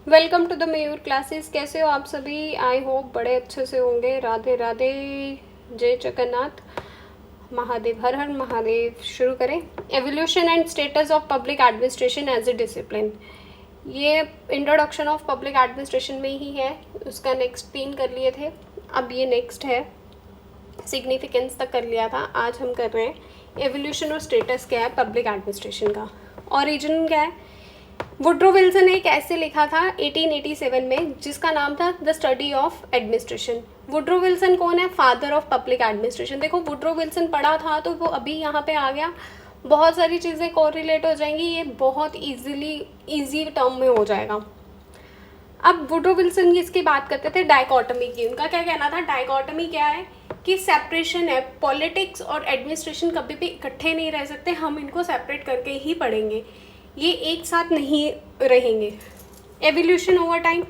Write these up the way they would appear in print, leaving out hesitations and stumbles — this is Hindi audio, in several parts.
Welcome to the Mayur classes. कैसे हो आप सभी? आई होप बड़े अच्छे से होंगे। राधे राधे, जय जगन्नाथ, महादेव हर हर महादेव। शुरू करें। Evolution and status of public administration as a discipline. ये इंट्रोडक्शन ऑफ पब्लिक एडमिनिस्ट्रेशन में ही है, उसका नेक्स्ट 3 कर लिए थे, अब ये नेक्स्ट है। सिग्निफिकेंस तक कर लिया था, आज हम कर रहे हैं एवोल्यूशन और स्टेटस क्या है पब्लिक एडमिनिस्ट्रेशन का। ओरिजिन क्या है? वुड्रो विल्सन ने एक ऐसे लिखा था 1887 में जिसका नाम था the study of administration. Woodrow Wilson कौन है? Father of public administration. देखो, वुड्रो विल्सन पढ़ा था तो वो अभी यहाँ पे आ गया, बहुत सारी चीज़ें कोरिलेट हो जाएंगी, ये बहुत इजी टर्म में हो जाएगा। अब वुड्रो विल्सन की इसकी बात करते थे डाइकोटमी की। उनका क्या कहना था? डाइकोटमी क्या है कि सेपरेशन है, पॉलिटिक्स और एडमिनिस्ट्रेशन कभी भी इकट्ठे नहीं रह सकते, हम इनको सेपरेट करके ही पढ़ेंगे, ये एक साथ नहीं रहेंगे। एवोल्यूशन ओवर टाइम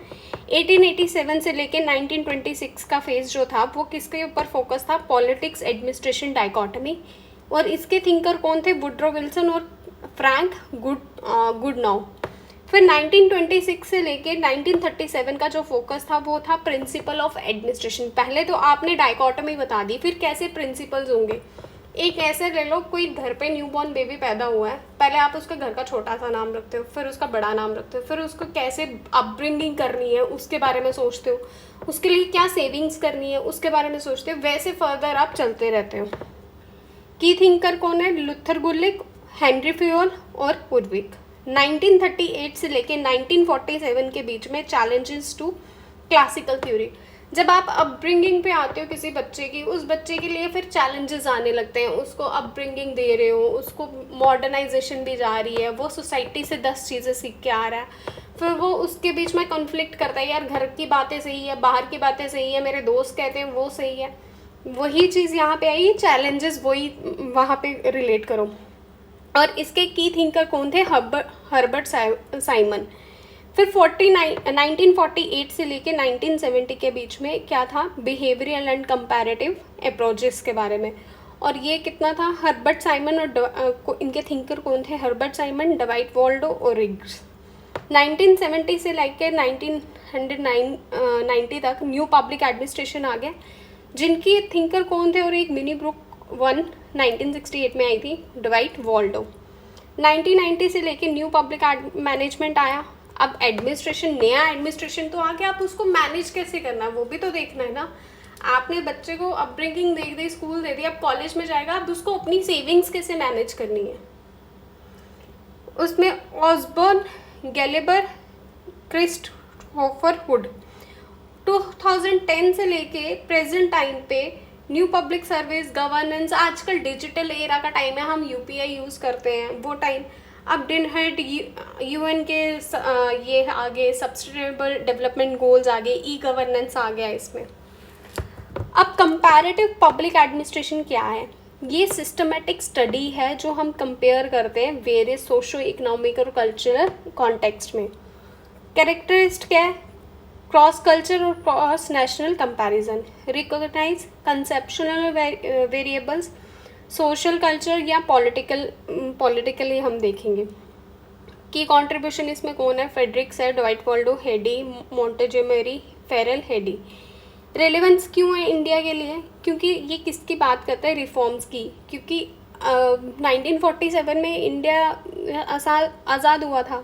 1887 से लेके 1926 का फेज जो था वो किसके ऊपर फोकस था? Politics administration dichotomy. और इसके थिंकर कौन थे? वुड्रो विल्सन और फ्रैंक गुडनाउ। फिर 1926 से लेके 1937 का जो फोकस था वो था प्रिंसिपल ऑफ एडमिनिस्ट्रेशन। पहले तो आपने डाइकोटमी बता दी, फिर कैसे प्रिंसिपल्स होंगे। एक ऐसे ले लो, कोई घर पे न्यूबॉर्न बेबी पैदा हुआ है, पहले आप उसके घर का छोटा सा नाम रखते हो, फिर उसका बड़ा नाम रखते हो, फिर उसको कैसे अपब्रिंगिंग करनी है उसके बारे में सोचते हो, उसके लिए क्या सेविंग्स करनी है उसके बारे में सोचते हो, वैसे फर्दर आप चलते रहते हो। की थिंकर कौन है? लुथर गुलिक, हेनरी फ्यूल और उर्विक। 1938 से लेके 1947 के बीच में चैलेंजेस टू क्लासिकल थ्योरी। जब आप अपब्रिंगिंग पे आते हो किसी बच्चे की, उस बच्चे के लिए फिर चैलेंजेस आने लगते हैं, उसको अपब्रिंगिंग दे रहे हो, उसको मॉडर्नाइजेशन भी जा रही है, वो सोसाइटी से 10 चीज़ें सीख के आ रहा है, फिर वो उसके बीच में कॉन्फ्लिक्ट करता है, यार घर की बातें सही है, बाहर की बातें सही है, मेरे दोस्त कहते हैं वो सही है। वही चीज़ यहाँ पे आई, चैलेंजेस वही वहाँ पे रिलेट करो। और इसके की थिंकर कौन थे? Herbert Simon. फिर 1948 से लेके 1970 के बीच में क्या था? बिहेवियरल एंड कंपैरेटिव अप्रोचेस के बारे में। और ये कितना था? हर्बर्ट साइमन और इनके थिंकर कौन थे? हर्बर्ट साइमन, डवाइट वॉल्डो और रिग्स। 1970 से लेकर 1990 तक न्यू पब्लिक एडमिनिस्ट्रेशन आ गया, जिनकी थिंकर कौन थे? और एक मिनी ब्रुक 1968 में आई थी, डवाइट वॉल्डो। 1990 से लेके न्यू पब्लिक मैनेजमेंट आया। अब एडमिनिस्ट्रेशन, नया एडमिनिस्ट्रेशन तो आ गया, आप उसको मैनेज कैसे करना है वो भी तो देखना है ना। आपने बच्चे को अपब्रिंगिंग दे दी, स्कूल दे दिया, अब कॉलेज में जाएगा, अब उसको अपनी सेविंग्स कैसे मैनेज करनी है। उसमें ऑसबर्न, गैलेबर, क्रिस्टोफर हुड। 2010 से लेके प्रेजेंट टाइम पे न्यू पब्लिक सर्विस गवर्नेंस, आजकल डिजिटल एरा का टाइम है, हम यूपीआई यूज़ करते हैं, वो टाइम अब दिन हेड यूएन के ये आगे सस्टेनेबल डेवलपमेंट गोल्स आ गए, ई गवर्नेंस आ गया इसमें। अब कंपैरेटिव पब्लिक एडमिनिस्ट्रेशन क्या है? ये सिस्टमेटिक स्टडी है जो हम कंपेयर करते हैं वेरियस सोशो इकोनॉमिक और कल्चरल कॉन्टेक्स्ट में। कैरेक्टरिस्ट क्या है? क्रॉस कल्चर और cross national comparison, recognize conceptual variables, social culture या पॉलिटिकली हम देखेंगे। की कंट्रीब्यूशन इसमें कौन है? फ्रेडरिक्स है, Dwight Waldo, Heady, Montgomery, Ferrel, Heady. Relevance क्यों है इंडिया के लिए? क्योंकि ये किसकी बात करता है? रिफॉर्म्स की। क्योंकि 1947 में इंडिया आज़ाद हुआ था,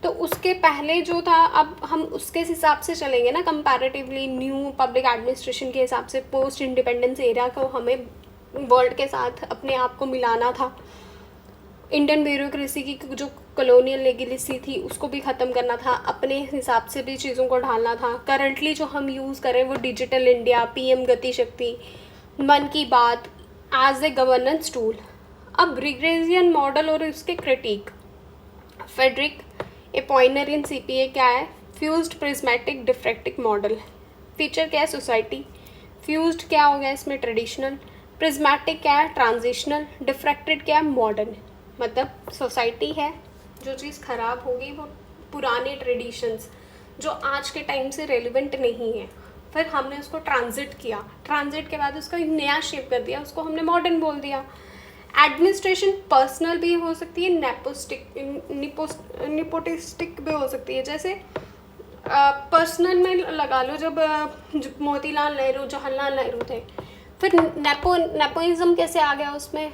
तो उसके पहले जो था, अब हम उसके हिसाब से चलेंगे ना, कंपैरेटिवली न्यू पब्लिक एडमिनिस्ट्रेशन के हिसाब से। पोस्ट इंडिपेंडेंस एरिया को हमें वर्ल्ड के साथ अपने आप को मिलाना था। इंडियन ब्यूरोक्रेसी की जो कॉलोनियल लेगेसी थी उसको भी ख़त्म करना था, अपने हिसाब से भी चीज़ों को ढालना था। करंटली जो हम यूज़ करें वो डिजिटल इंडिया, पीएम गति शक्ति, मन की बात एज ए गवर्नेंस टूल। अब रिग्रेसियन मॉडल और उसके critique. Frederick a pioneer in CPA क्या है? Fused prismatic diffracted model. Feature क्या है? सोसाइटी। फ्यूज्ड क्या हो गया इसमें? ट्रेडिशनल। प्रिज्मेटिक क्या है? ट्रांजिशनल। डिफ्रैक्टेड क्या है? मॉडर्न। मतलब सोसाइटी है, जो चीज़ ख़राब होगी वो पुराने ट्रेडिशंस जो आज के टाइम से रेलिवेंट नहीं है, फिर हमने उसको ट्रांजिट किया, ट्रांजिट के बाद उसका एक नया शेप कर दिया, उसको हमने मॉडर्न बोल दिया। एडमिनिस्ट्रेशन पर्सनल भी हो सकती है, नेपोटिस्टिक भी हो सकती है। जैसे पर्सनल में लगा लो, जब मोतीलाल नेहरू, जवाहरलाल नेहरू थे, फिर नेपोइज्म कैसे आ गया उसमें,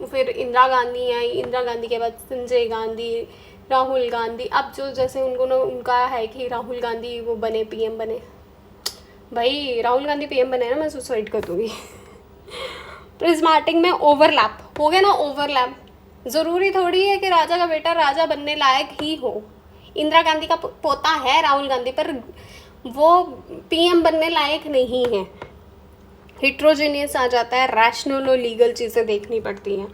फिर इंदिरा गांधी आई, इंदिरा गांधी के बाद संजय गांधी, राहुल गांधी, अब जो जैसे उनका है कि राहुल गांधी वो बने पीएम बने। भाई राहुल गांधी पीएम बने ना, मैं सुसाइड कर दूँगी। प्रिज्मेटिक में ओवरलैप हो गया ना, ओवरलैप। ज़रूरी थोड़ी है कि राजा का बेटा राजा बनने लायक ही हो। इंदिरा गांधी का पोता है राहुल गांधी, पर वो पीएम बनने लायक नहीं है। हिट्रोजीनियस आ जाता है, रैशनल और लीगल चीज़ें देखनी पड़ती हैं।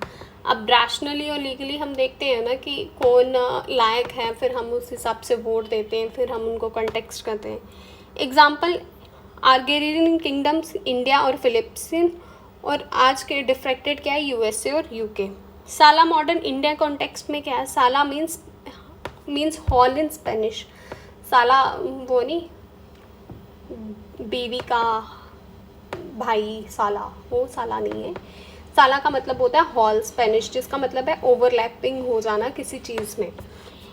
अब रैशनली और लीगली हम देखते हैं ना कि कौन लायक है, फिर हम उस हिसाब से वोट देते हैं, फिर हम उनको कॉन्टेक्स्ट करते हैं। एग्जाम्पल आर्गेरियन किंगडम्स, इंडिया और फिलिप्सिन, और आज के डिफ्रेक्टेड क्या है, यूएसए और यूके। साला मॉडर्न इंडिया कॉन्टेक्स्ट में क्या है, साला मीन्स हॉल इन स्पेनिश। साला वो नहीं बीवी का भाई साला, वो साला नहीं है। साला का मतलब होता है हॉल स्पेनिश, जिसका मतलब है ओवरलैपिंग हो जाना किसी चीज़ में।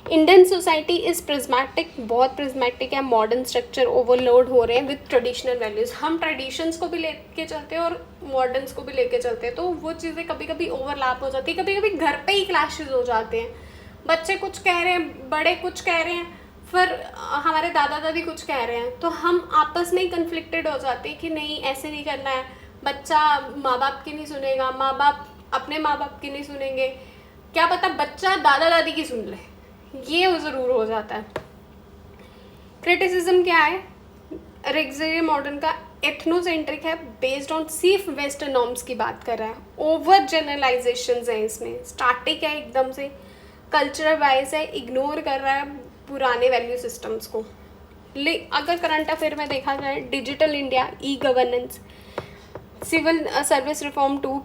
इंडियन सोसाइटी इज़ प्रिज्मेटिक, बहुत प्रिज्मेटिक है। मॉडर्न स्ट्रक्चर ओवरलोड हो रहे हैं विद ट्रेडिशनल वैल्यूज़। हम ट्रेडिशंस को भी लेके चलते हैं और मॉडर्न्स को भी लेके चलते हैं, तो वो चीज़ें कभी कभी ओवरलैप हो जाती है, कभी कभी घर पे ही क्लैशेस हो जाते हैं। बच्चे कुछ कह रहे हैं, बड़े कुछ कह रहे हैं, फिर हमारे दादा दादी कुछ कह रहे हैं, तो हम आपस में ही कन्फ्लिक्टेड हो जाते हैं कि नहीं ऐसे नहीं करना है। बच्चा माँ बाप की नहीं सुनेगा, माँ बाप अपने माँ बाप की नहीं सुनेंगे, क्या पता बच्चा दादा दादी की सुन ले, ये ज़रूर हो जाता है। क्रिटिसिज्म क्या है, रेक्सियर मॉडर्न का एथनोसेंट्रिक है, बेस्ड ऑन सिर्फ वेस्टर्न नॉर्म्स की बात कर रहा है। ओवर जनरलाइजेशंस हैं इसमें, स्टैटिक है एकदम से, कल्चरल वाइज है, इग्नोर कर रहा है पुराने वैल्यू सिस्टम्स को। अगर करंट अफेयर में देखा जाए, digital India, e governance, civil service reform 2,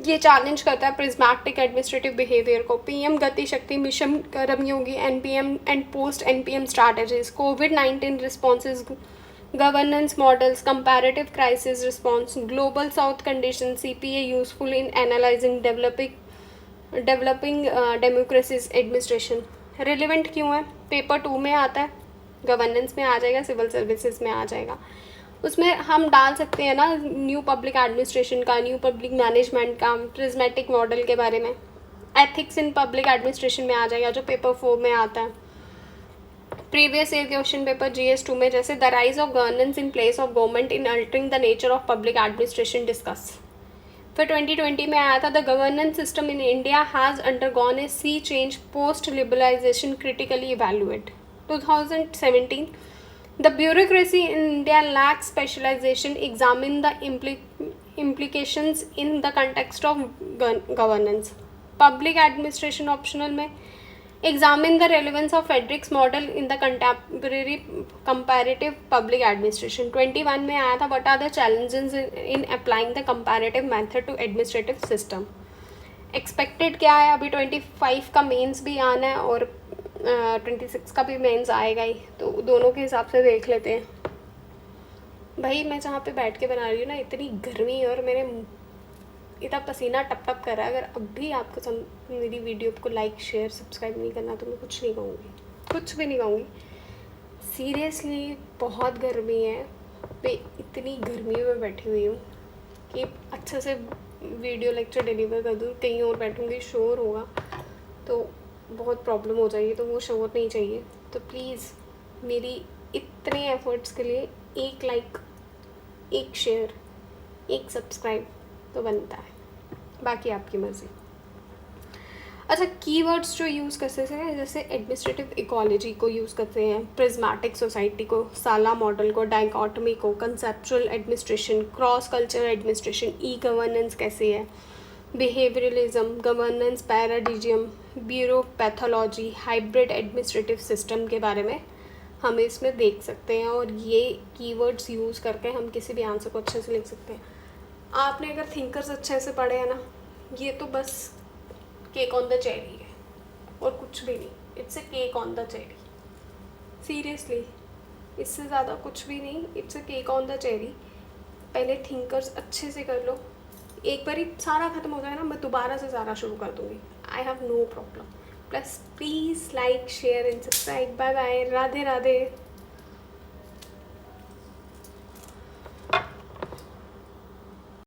ये चैलेंज करता है प्रिज्मेटिक एडमिनिस्ट्रेटिव बिहेवियर को। PM Gati Shakti mission, Karmayogi, NPM and post NPM strategies, कोविड-19 responses, governance models, comparative crisis response, global south condition, CPA useful in analysing developing democracies administration. Relevant क्यों है, पेपर 2 में आता है, गवर्नेंस में आ जाएगा, सिविल सर्विसेज में आ जाएगा। उसमें हम डाल सकते हैं ना न्यू पब्लिक एडमिनिस्ट्रेशन का, न्यू पब्लिक मैनेजमेंट का, प्रिज्मेटिक मॉडल के बारे में। एथिक्स इन पब्लिक एडमिनिस्ट्रेशन में आ जाएगा, जो पेपर 4 में आता है। Previous year question paper GS 2 में जैसे the rise of governance in place of government in altering the nature of public administration discuss. फिर 2020 में आया था the governance system in India has undergone a sea change post liberalisation, critically evaluate. 2017 The bureaucracy in India lacks specialization. Examine the implications in the context of governance. Public administration optional में examine the relevance of Frederick's model in the contemporary comparative public administration. 21 में आया था what are the challenges in applying the comparative method to administrative system. Expected क्या है, अभी 25 का मेंस भी आना है और 26 का भी मेंस आएगा ही, तो दोनों के हिसाब से देख लेते हैं। भाई मैं जहाँ पे बैठ के बना रही हूँ ना, इतनी गर्मी और मेरे इतना पसीना टप टप कर रहा है। अगर अब भी आपको मेरी वीडियो को लाइक शेयर सब्सक्राइब नहीं करना तो मैं कुछ नहीं कहूँगी, कुछ भी नहीं कहूँगी। सीरियसली बहुत गर्मी है, मैं इतनी गर्मी में बैठी हुई हूँ कि अच्छे से वीडियो लेक्चर डिलीवर कर दूँ, कहीं और बैठूँगी शोर होगा तो बहुत प्रॉब्लम हो जाएगी, तो वो शोर नहीं चाहिए। तो प्लीज़ मेरी इतने एफर्ट्स के लिए एक लाइक, एक शेयर, एक सब्सक्राइब तो बनता है, बाकी आपकी मर्ज़ी। अच्छा, कीवर्ड्स जो यूज़ कर सकते हैं, जैसे एडमिनिस्ट्रेटिव इकोलॉजी को यूज़ करते हैं, प्रिज्मेटिक सोसाइटी को, साला मॉडल को, डाइकोटमी को, conceptual administration, cross culture administration, E governance कैसे है, behaviouralism, governance paradigm, bureaupathology, hybrid administrative system के बारे में हम इसमें देख सकते हैं। और ये कीवर्ड्स यूज़ करके हम किसी भी आंसर को अच्छे से लिख सकते हैं। आपने अगर थिंकर्स अच्छे से पढ़े हैं ना, ये तो बस केक ऑन द चेरी है और कुछ भी नहीं। It's a cake on the cherry, seriously, इससे ज़्यादा कुछ भी नहीं। It's a cake on the cherry. पहले थिंकर्स अच्छे से कर लो, एक बार ही सारा ख़त्म हो जाए ना, मैं दोबारा से सारा शुरू कर दूँगी, I have no problem. Plus please like share and subscribe. Bye bye, Radhe Radhe.